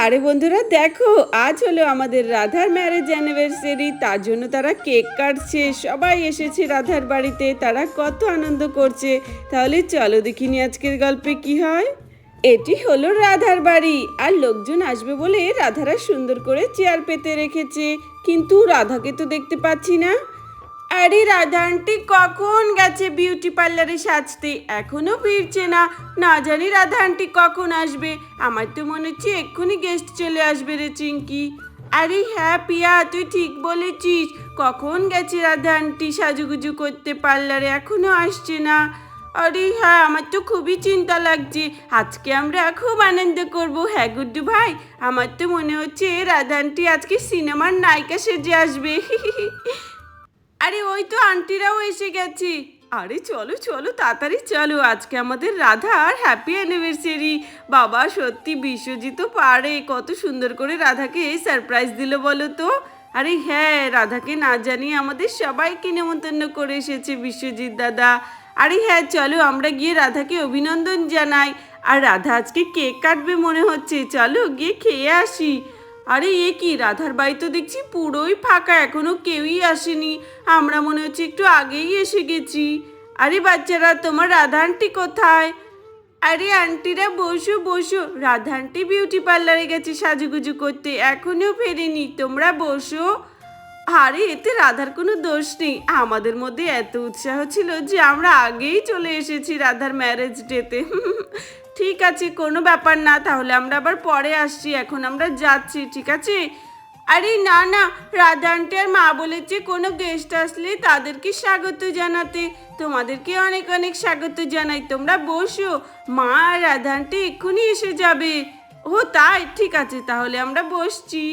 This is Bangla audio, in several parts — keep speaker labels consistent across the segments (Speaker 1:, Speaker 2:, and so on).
Speaker 1: আরে বন্ধুরা দেখো, আজ হলো আমাদের রাধার ম্যারেজ অ্যানিভার্সারি। তার জন্য তারা কেক কাটছে, সবাই এসেছে রাধার বাড়িতে, তারা কত আনন্দ করছে। তাহলে চলো দেখিনি আজকের গল্পে কি হয়। এটি হলো রাধার বাড়ি, আর লোকজন আসবে বলে রাধারা সুন্দর করে চেয়ার পেতে রেখেছে, কিন্তু রাধাকে তো দেখতে পাচ্ছি না। আরে রাধা আন্টি কখন গেছে বিউটি পার্লারে সাজতে, এখনো ফিরছে না। না জানি রাধা আন্টি কখন আসবে। আমার তো মনে হচ্ছে এক্ষুনি গেস্ট চলে আসবে রে চিঙ্কি। আরে হ্যাঁ পিয়া, তুই ঠিক বলেছিস। কখন গেছে রাধা আন্টি সাজুগুজু করতে পার্লারে, এখনো আসছে না। আরে হ্যাঁ, আমার তো খুবই চিন্তা লাগছে। আজকে আমরা খুব আনন্দ করব। হ্যাঁ গুড্ডু ভাই, আমার তো মনে হচ্ছে রাধা আন্টি আজকে সিনেমার নায়িকা সেজে আসবে। আরে ওই তো আন্টিরাও এসে গেছে। আরে চলো চলো তাড়াতাড়ি চলো, আজকে আমাদের রাধার হ্যাপি অ্যানিভার্সারি। বাবা সত্যি বিশ্বজিৎ তো পারে, কত সুন্দর করে রাধাকে সারপ্রাইজ দিল বলো তো। আরে হ্যাঁ, রাধাকে না জানিয়ে আমাদের সবাইকে নেমন্তন্ন করে এসেছে বিশ্বজিৎ দাদা। আরে হ্যাঁ চলো আমরা গিয়ে রাধাকে অভিনন্দন জানাই। আর রাধা আজকে কেক কাটবে মনে হচ্ছে, চলো গিয়ে খেয়ে আসি। আরে এ কি, রাধার বাড়ি তো দেখছি পুরোই ফাঁকা, এখনো কেউই আসেনি। আমরা মনে হচ্ছে একটু আগেই এসে গেছি। আরে বাচ্চারা, তোমার রাধা আন্টি কোথায়? আরে আন্টিরা বসো বসো, রাধা আন্টি বিউটি পার্লারে গেছে সাজুগুজু করতে, এখনো ফেরেনি, তোমরা বসো। আরে এতে রাধার কোনো দোষ নেই, আমাদের মধ্যে এত উৎসাহ ছিল যে আমরা আগেই চলে এসেছি রাধার ম্যারেজ ডেতে। ঠিক আছে, কোনো ব্যাপার না, তাহলে আমরা আবার পরে আসছি, এখন আমরা যাচ্ছি, ঠিক আছে? আরে না না, রাধা আন্টি আর মা বলেছে কোনো গেস্ট আসলে তাদেরকে স্বাগত জানাতে। তোমাদেরকে অনেক অনেক স্বাগত জানাই, তোমরা বসো। মা আর রাধা আন্টি এক্ষুনি এসে যাবে। ও তাই, ঠিক আছে, তাহলে আমরা বসছি।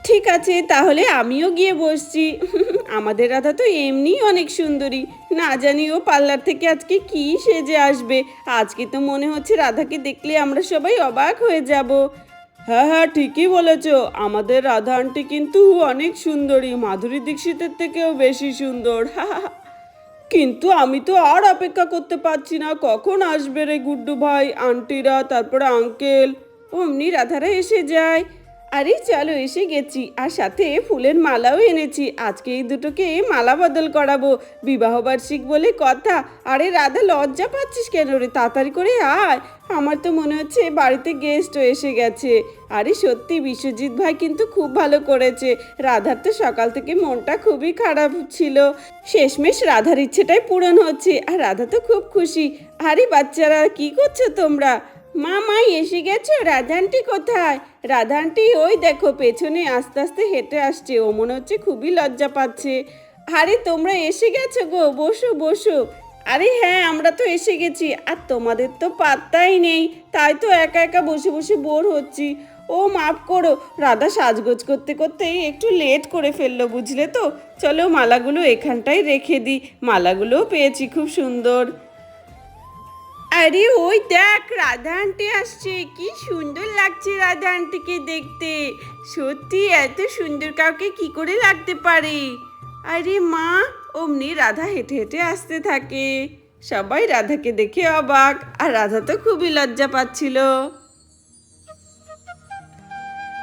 Speaker 1: ঠিক আছে, তাহলে আমিও গিয়ে বসছি। আমাদের রাধা তো এমনি অনেক সুন্দরী, না জানি ও পার্লার থেকে আজকে কি সেজে আসবে। আজকে তো মনে হচ্ছে রাধাকে দেখলে আমরা সবাই অবাক হয়ে যাব। হ্যাঁ হ্যাঁ, ঠিকই বলেছ, আমাদের রাধা আন্টি কিন্তু অনেক সুন্দরী, মাধুরী দীক্ষিতের থেকেও বেশি সুন্দর। কিন্তু আমি তো আর অপেক্ষা করতে পারছি না, কখন আসবে রে গুড্ডু ভাই, আন্টিরা, তারপরে আঙ্কেল। অমনি রাধারা এসে যায়। আরে চলো এসে গেছি, আর সাথে ফুলের মালাও এনেছি। আজকে এই দুটোকে মালা বদল করাবো, বিবাহবার্ষিক বলে কথা। আরে রাধা লজ্জা পাচ্ছিস কেন রে, তাড়াতাড়ি করে আয়। আমার তো মনে হচ্ছে বাড়িতে গেস্টও এসে গেছে। আরে সত্যি বিশ্বজিৎ ভাই কিন্তু খুব ভালো করেছে। রাধার তো সকাল থেকে মনটা খুবই খারাপ ছিল, শেষমেশ রাধার ইচ্ছেটাই পূরণ হচ্ছে, আর রাধা তো খুব খুশি। আরে বাচ্চারা কি করছো তোমরা? মা মা এসে গেছো, রাধা আন্টি কোথায়? রাধা আন্টি ওই দেখো পেছনে আস্তে আস্তে হেঁটে আসছে, ও মনে হচ্ছে খুবই লজ্জা পাচ্ছে। আরে তোমরা এসে গেছো গো, বসো বসো। আরে হ্যাঁ, আমরা তো এসে গেছি, আর তোমাদের তো পাত্তাই নেই, তাই তো একা একা বসে বসে বোর হচ্ছি। ও মাফ করো, রাধা সাজগোজ করতে করতেই একটু লেট করে ফেললো, বুঝলে তো। চলো মালাগুলো এখানটায় রেখে দিই, মালাগুলোও পেয়েছি খুব সুন্দর। আরে ওই দেখ রাধা আন্টি আসছে, কি সুন্দর লাগছে রাধা আন্টিকে দেখতে। সত্যি এত সুন্দর কাউকে কি করে লাগতে পারে। আরে মা, অমনি রাধা হেঁটে হেঁটে আসতে থাকে। সবাই রাধাকে দেখে অবাক, আর রাধা তো খুবই লজ্জা পাচ্ছিল।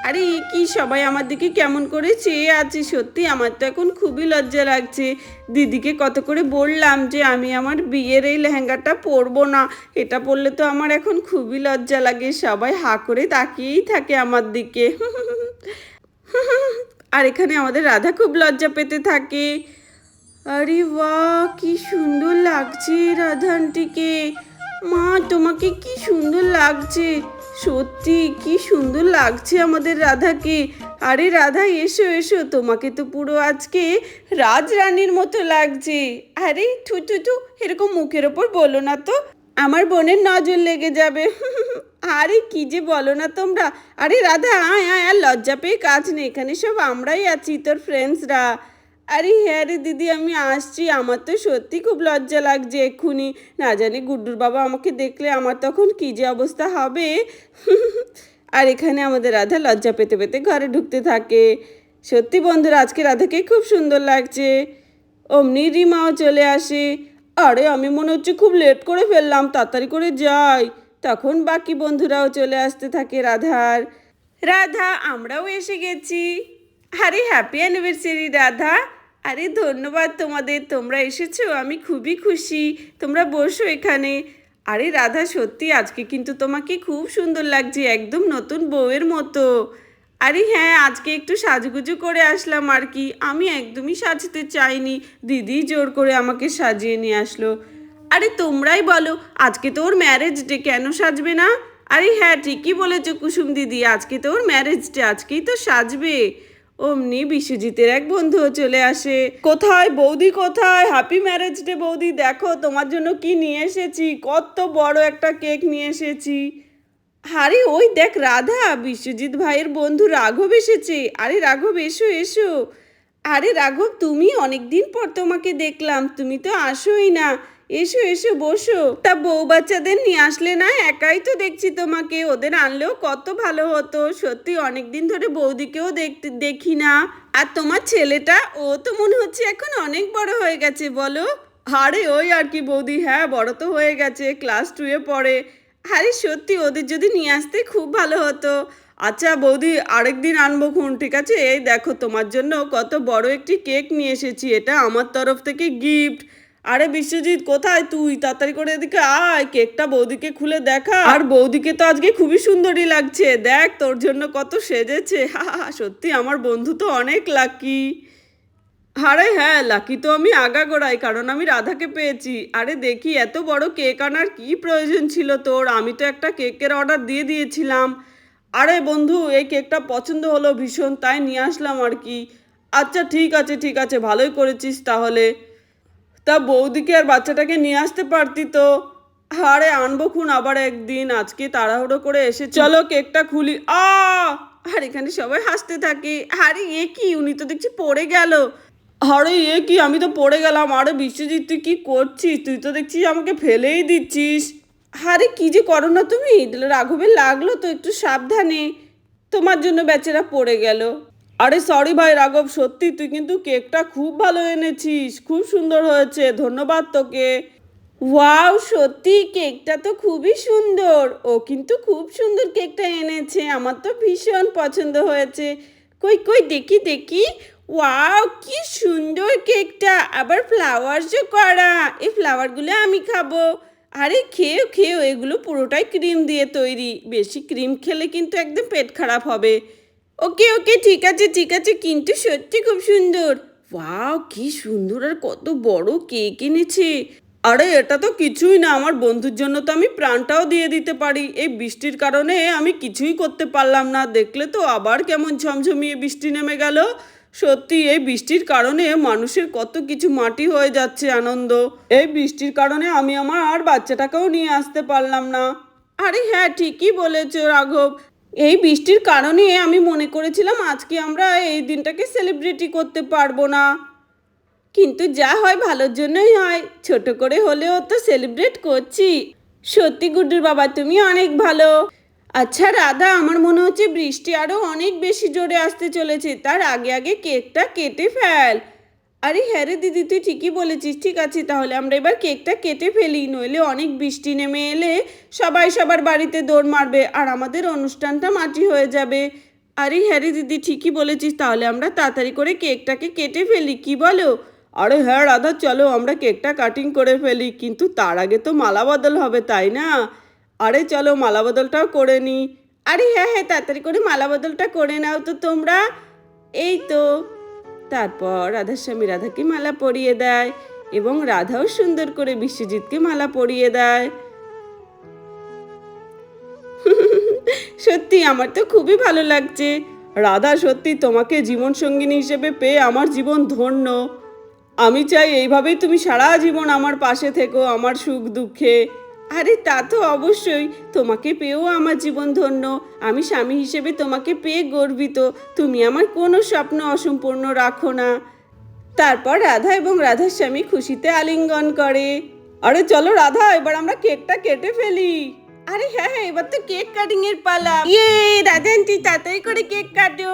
Speaker 1: আরে কি সবাই আমার দিকে কেমন করে চেয়ে আছে, সত্যি আমার তো এখন খুবই লজ্জা লাগছে। দিদিকে কত করে বললাম যে আমি আমার বিয়ের এই লেহেঙ্গাটা পরবো না, এটা পরলে তো আমার এখন খুবই লজ্জা লাগে। সবাই হা করে তাকিয়েই থাকে আমার দিকে। আর এখানে আমাদের রাধা খুব লজ্জা পেতে থাকে। আরে বাহ, কি সুন্দর লাগছে রাধা আন্টিকে। মা তোমাকে কি সুন্দর লাগছে, সত্যি কি সুন্দর লাগছে আমাদের রাধাকে। আরে রাধা এসো এসো, তোমাকে তো পুরো আজকে রাজরানীর মতো লাগছে। আরে থু থু থু, এরকম মুখের ওপর বলো না তো, আমার বোনের নজর লেগে যাবে। আরে কি যে বলো না তোমরা। আরে রাধা আয় আয়, আর লজ্জা পেয়ে কাজ নেই, এখানে সব আমরাই আছি তোর ফ্রেন্ডসরা। আরে হ্যাঁ রে দিদি, আমি আসছি, আমার তো সত্যি খুব লজ্জা লাগছে এক্ষুনি। না জানি গুড্ডুর বাবা আমাকে দেখলে আমার তখন কী যে অবস্থা হবে। আর এখানে আমাদের রাধা লজ্জা পেতে পেতে ঘরে ঢুকতে থাকে। সত্যি বন্ধুরা, আজকে রাধাকে খুব সুন্দর লাগছে। অমনি রিমাও চলে আসে। আরে আমি মনে হচ্ছে খুব লেট করে ফেললাম, তাড়াতাড়ি করে যাই। তখন বাকি বন্ধুরাও চলে আসতে থাকে রাধার। রাধা, আমরাও এসে গেছি। আরে হ্যাপি অ্যানিভার্সারি রাধা। আরে ধন্যবাদ তোমাদের, তোমরা এসেছো, আমি খুবই খুশি। তোমরা বসো এখানে। আরে রাধা, সত্যি আজকে কিন্তু তোমাকে খুব সুন্দর লাগছে, একদম নতুন বউয়ের মতো। আরে হ্যাঁ, আজকে একটু সাজুগুজু করে আসলাম আর কি। আমি একদমই সাজতে চাইনি, দিদি জোর করে আমাকে সাজিয়ে নিয়ে আসলো। আরে তোমরাই বলো, আজকে তো ওর ম্যারেজ ডে, কেন সাজবে না? আরে হ্যাঁ, ঠিকই বলেছো কুসুম দিদি, আজকে তো ওর ম্যারেজ ডে, আজকেই তো সাজবে। অমনি বিশ্বজিতের এক বন্ধুও চলে আসে। কোথায় বৌদি, কোথায়? হ্যাপি ম্যারেজ ডে বৌদি, দেখো তোমার জন্য কি নিয়ে এসেছি, কত বড় একটা কেক নিয়ে এসেছি। আরে ওই দেখ রাধা, বিশ্বজিৎ ভাইয়ের বন্ধু রাঘব এসেছে। আরে রাঘব, এসো এসো। আরে রাঘব, তুমি, অনেকদিন পর তোমাকে দেখলাম, তুমি তো আসোই না। এসো এসো, বসো। তা বউ বাচ্চাদের নিয়ে আসলে না? একাই তো দেখছি তোমাকে, ওদের আনলেও কত ভালো হতো। সত্যি অনেকদিন ধরে বৌদিকেও দেখি না। আর তোমার ছেলেটা, ও তো মনে হচ্ছে এখন অনেক বড় হয়ে গেছে, বলো? আরে ওই আর কি বৌদি, হ্যাঁ বড় তো হয়ে গেছে, ক্লাস 2-এ পড়ে। আরে সত্যি ওদের যদি নিয়ে আসতে খুব ভালো হতো। আচ্ছা বৌদি, আরেকদিন আনবো খুন, ঠিক আছে? এই দেখো তোমার জন্য কত বড় একটি কেক নিয়ে এসেছি, এটা আমার তরফ থেকে গিফট। আরে বিশ্বজিৎ, কোথায় তুই? তাড়াতাড়ি করে এদিকে আয়, কেকটা বৌদিকে খুলে দেখা। আর বৌদিকে তো আজকে খুবই সুন্দরী লাগছে, দেখ তোর জন্য কত সেজেছে। হা হা হা, সত্যি আমার বন্ধু তো অনেক লাকি। আরে হ্যাঁ, লাকি তো আমি আগাগোড়াই, কারণ আমি রাধাকে পেয়েছি। আরে দেখি, এত বড় কেক আনার কি প্রয়োজন ছিল তোর? আমি তো একটা কেকের অর্ডার দিয়ে দিয়েছিলাম। আরে বন্ধু, এই কেকটা পছন্দ হলো ভীষণ, তাই নিয়ে আসলাম আর কি। আচ্ছা ঠিক আছে ঠিক আছে, ভালোই করেছিস তাহলে। তা বৌদিকে আর বাচ্চাটাকে নিয়ে আসতে পারতি তো। আরে আনবো খুন আবার একদিন, আজকে তাড়াহুড়ো করে এসে চলো কেকটা খুলি। আর এখানে সবাই হাসতে থাকে। আরে এ কি, উনি তো দেখছি পড়ে গেল। আরে এ কি, আমি তো পড়ে গেলাম। আরে বিশ্বজিৎ, তুই কি করছিস? তুই তো দেখছিস আমাকে ফেলেই দিচ্ছিস। আরে কি যে করো না তুমি, রাঘবের লাগলো তো, একটু সাবধানে। তোমার জন্য বেচারা পড়ে গেল। আরে সরি ভাই রাঘব, সত্যি তুই কিন্তু কেকটা খুব ভালো এনেছিস, খুব সুন্দর হয়েছে, ধন্যবাদ তোকে। ওয়াও, সত্যি কেকটা তো খুবই সুন্দর। ও কিন্তু খুব সুন্দর কেকটা এনেছে, আমার তো ভীষণ পছন্দ হয়েছে। কই কই, দেখি দেখি। ওয়াও, কি সুন্দর কেকটা, আবার ফ্লাওয়ার্সও করা। এই ফ্লাওয়ারগুলো আমি খাবো। আরে খেও খেও, এগুলো পুরোটাই ক্রিম দিয়ে তৈরি, বেশি ক্রিম খেলে কিন্তু একদম পেট খারাপ হবে। ওকে ওকে, ঠিক আছে ঠিক আছে, কিন্তু সত্যি খুব সুন্দর। ওয়াও, কি সুন্দর, আর কত বড় কেক এনেছে। আরে এটা তো কিছুই না, আমার বন্ধুর জন্য তো আমি প্রাণটাও দিয়ে দিতে পারি। এই বৃষ্টির কারণে আমি কিছুই করতে পারলাম না, দেখলে তো আবার কেমন ঝমঝমিয়ে বৃষ্টি নেমে গেল। সত্যি এই বৃষ্টির কারণে মানুষের কত কিছু মাটি হয়ে যাচ্ছে আনন্দ। এই বৃষ্টির কারণে আমি আমার বাচ্চাটাকেও নিয়ে আসতে পারলাম না। আরে হ্যাঁ, ঠিকই বলেছো রাঘব। এই বৃষ্টির কারণে আমি মনে করেছিলাম আজকে আমরা এই দিনটাকে সেলিব্রেটই করতে পারবো না, কিন্তু যা হয় ভালোর জন্যই হয়, ছোট করে হলেও তো সেলিব্রেট করছি। সত্যি গুড্ডুর বাবা, তুমি অনেক ভালো। আচ্ছা রাধা, আমার মনে হচ্ছে বৃষ্টি আরো অনেক বেশি জোরে আসতে চলেছে, তার আগে আগে কেকটা কেটে ফেল। আরে হ্যাঁ রে দিদি, তুই ঠিকই বলেছিস, ঠিক আছে তাহলে আমরা এবার কেকটা কেটে ফেলি, নইলে অনেক বৃষ্টি নেমে এলে সবাই সবার বাড়িতে দৌড় মারবে আর আমাদের অনুষ্ঠানটা মাটি হয়ে যাবে। আরে হ্যাঁ রে দিদি, ঠিকই বলেছিস, তাহলে আমরা তাড়াতাড়ি করে কেকটাকে কেটে ফেলি, কি বলো? আরে হ্যাঁ রাধা, চলো আমরা কেকটা কাটিং করে ফেলি, কিন্তু তার আগে তো মালা বদল হবে, তাই না? আরে চলো মালা বদলটাও করে নিই। আরে হ্যাঁ হ্যাঁ, তাড়াতাড়ি করে মালা বদলটা করে নাও তো তোমরা। এই তো। তারপর রাধার স্বামী রাধাকে মালা পরিয়ে দেয় এবং রাধাও সুন্দর করে বিশ্বজিৎকে মালা পরিয়ে দেয়। সত্যি আমার তো খুবই ভালো লাগছে। রাধা, সত্যি তোমাকে জীবন সঙ্গিনী হিসেবে পেয়ে আমার জীবন ধন্য। আমি চাই এইভাবেই তুমি সারা জীবন আমার পাশে থেকো, আমার সুখ দুঃখে। আরে তা তো অবশ্যই, তোমাকে পেয়েও আমার জীবন ধন্য। আমি স্বামী হিসেবে তোমাকে পেয়ে গর্বিত। তুমি আমার কোনো স্বপ্ন অসম্পূর্ণ রাখো না। তারপর রাধা এবং রাধার স্বামী খুশিতে আলিঙ্গন করে। আরে চলো রাধা, এবার আমরা কেকটা কেটে ফেলি। আরে হ্যাঁ হ্যাঁ, এবার তো কেক কাটিং এর পালা। ইয়ে, রাধা আন্টি তাড়াতাড়ি করে কেক কাটো।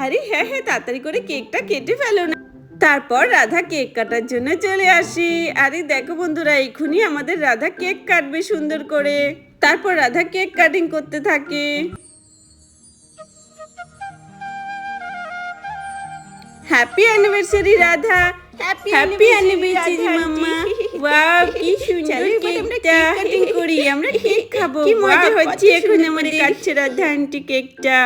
Speaker 1: আরে হ্যাঁ হ্যাঁ, তাড়াতাড়ি করে কেকটা কেটে ফেলো না। তারপর রাধা কেক কাটার জন্য চলে আসি। আরে দেখো বন্ধুরা, এক্ষুনি আমাদের রাধা কেক কাটবে সুন্দর করে। তারপর রাধা কেক কাটিং করতে থাকে। Happy anniversary Radha.
Speaker 2: Happy
Speaker 1: happy
Speaker 2: anniversary,
Speaker 1: anniversary
Speaker 2: Radha
Speaker 1: mamma.
Speaker 2: Aunty.
Speaker 1: Wow কি সুন্দর
Speaker 2: চলো এবার আমরা
Speaker 1: কেকটা।
Speaker 2: cake cutting
Speaker 1: করি আমরা কেক খাবো।
Speaker 2: কি মজা
Speaker 1: Wow,
Speaker 2: হচ্ছে
Speaker 1: কত
Speaker 2: এখন
Speaker 1: সুন্দর
Speaker 2: আমাদের।
Speaker 1: করে কাটছে রাধা আন্টি কেকটা।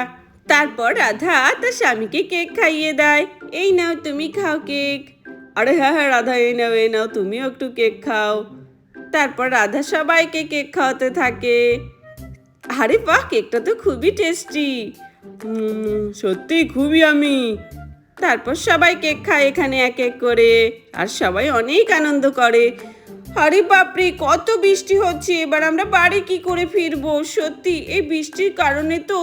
Speaker 1: তারপর রাধা তার স্বামীকে কেক খাইয়ে দেয়। এই নাও তুমি খাও কেক। আরে হ্যাঁ হ্যাঁ রাধা, এই নাও তুমিও একটু কেক খাও। তারপর রাধা সবাইকে কেক খাওয়াতে থাকে। আরে বাহ, কেকটা তো খুবই টেস্টি। সত্যি খুবই আমি। তারপর সবাই কেক খায় এখানে এক এক করে, আর সবাই অনেক আনন্দ করে। আরে বাপরে, কত বৃষ্টি হচ্ছে, এবার আমরা বাড়ি কি করে ফিরবো? সত্যি এই বৃষ্টির কারণে তো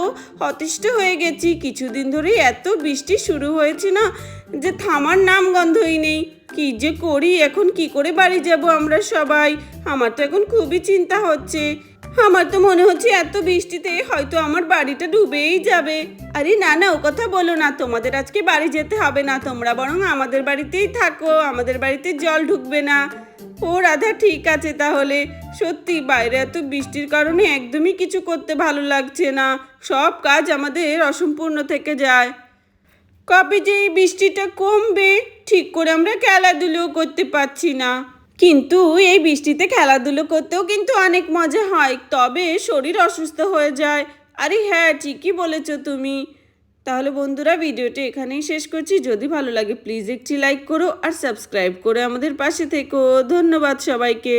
Speaker 1: অতিষ্ঠ হয়ে গেছি। কিছুদিন ধরে এত বৃষ্টি শুরু হয়েছে না, যে থামার নাম গন্ধই নেই। কি যে করি এখন, কি করে বাড়ি যাব আমরা সবাই? আমার তো এখন খুবই চিন্তা হচ্ছে। আমার তো মনে হচ্ছে এত বৃষ্টিতে হয়তো আমার বাড়িটা ডুবেই যাবে। আরে না না, ও কথা বলো না, তোমাদের আজকে বাড়ি যেতে হবে না, তোমরা বরং আমাদের বাড়িতেই থাকো, আমাদের বাড়িতে জল ঢুকবে না। ও রাধা, ঠিক আছে তাহলে। সত্যি বাইরে এত বৃষ্টির কারণে একদমই কিছু করতে ভালো লাগছে না, সব কাজ আমাদের অসম্পূর্ণ থেকে যায়। কবে যে এই বৃষ্টিটা কমবে, ঠিক করে আমরা খেলাধুলো করতে পারছি না। কিন্তু এই বৃষ্টিতে খেলাধুলো করতেও কিন্তু অনেক মজা হয়, তবে শরীর অসুস্থ হয়ে যায়। আরে হ্যাঁ, ঠিকই বলেছো তুমি। তাহলে বন্ধুরা, ভিডিওটি এখানেই শেষ করছি। যদি ভালো লাগে প্লিজ একটি লাইক করো আর সাবস্ক্রাইব করে আমাদের পাশে থেকো। ধন্যবাদ সবাইকে।